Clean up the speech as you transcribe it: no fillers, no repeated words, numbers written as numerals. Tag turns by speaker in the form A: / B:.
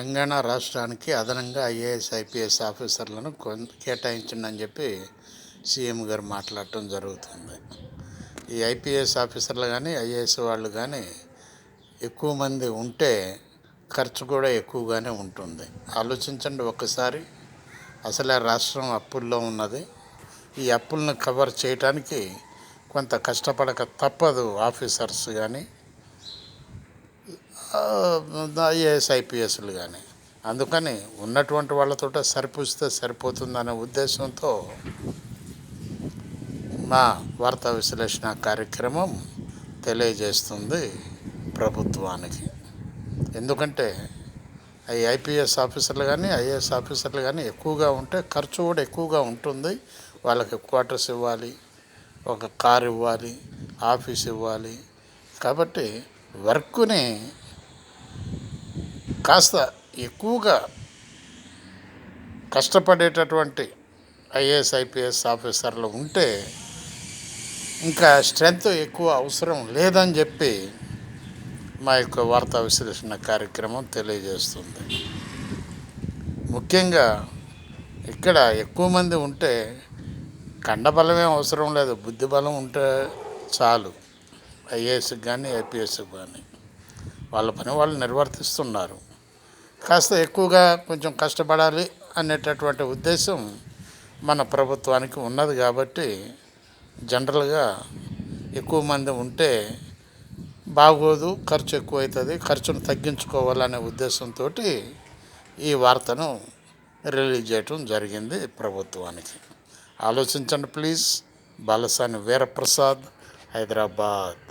A: తెలంగాణ రాష్ట్రానికి అదనంగా IAS IPS ఆఫీసర్లను కేటాయించిందని చెప్పి సీఎం గారు మాట్లాడటం జరుగుతుంది. ఈ ఐపీఎస్ ఆఫీసర్లు కానీ ఐఏఎస్ వాళ్ళు కానీ ఎక్కువ మంది ఉంటే ఖర్చు కూడా ఎక్కువగానే ఉంటుంది. ఆలోచించండి ఒక్కసారి. అసలే రాష్ట్రం అప్పుల్లో ఉన్నది. ఈ అప్పులను కవర్ చేయడానికి కొంత కష్టపడక తప్పదు ఆఫీసర్స్ కానీ ఐఏఎస్ ఐపీఎస్లు కానీ. అందుకని ఉన్నటువంటి వాళ్ళతో సరిపుస్తే సరిపోతుందనే ఉద్దేశంతో మా వార్తా విశ్లేషణ కార్యక్రమం తెలియజేస్తుంది ప్రభుత్వానికి. ఎందుకంటే ఈ ఐపీఎస్ ఆఫీసర్లు కానీ ఐఏఎస్ ఆఫీసర్లు కానీ ఎక్కువగా ఉంటే ఖర్చు కూడా ఎక్కువగా ఉంటుంది. వాళ్ళకి క్వార్టర్స్ ఇవ్వాలి, ఒక కారు ఇవ్వాలి, ఆఫీస్ ఇవ్వాలి. కాబట్టి వర్క్ని కాస్త ఎక్కువగా కష్టపడేటటువంటి ఐఏఎస్ ఐపీఎస్ ఆఫీసర్లు ఉంటే ఇంకా స్ట్రెంగ్త్ ఎక్కువ అవసరం లేదని చెప్పి మా యొక్క వార్తా విశ్లేషణ కార్యక్రమం తెలియజేస్తుంది. ముఖ్యంగా ఇక్కడ ఎక్కువ మంది ఉంటే కండబలమే అవసరం లేదు, బుద్ధిబలం ఉంటే చాలు. ఐఏఎస్కి కానీ ఐపీఎస్కి కానీ వాళ్ళ పని వాళ్ళు నిర్వర్తిస్తున్నారు. కాస్త ఎక్కువగా కొంచెం కష్టపడాలి అనేటటువంటి ఉద్దేశం మన ప్రభుత్వానికి ఉన్నది. కాబట్టి జనరల్గా ఎక్కువ మంది ఉంటే బాగోదు, ఖర్చు ఎక్కువ అవుతుంది, ఖర్చును తగ్గించుకోవాలనే ఉద్దేశంతో ఈ వార్తను రిలీజ్ చేయటం జరిగింది ప్రభుత్వానికి. ఆలోచించండి ప్లీజ్. బాలసాని వీరప్రసాద్, హైదరాబాద్.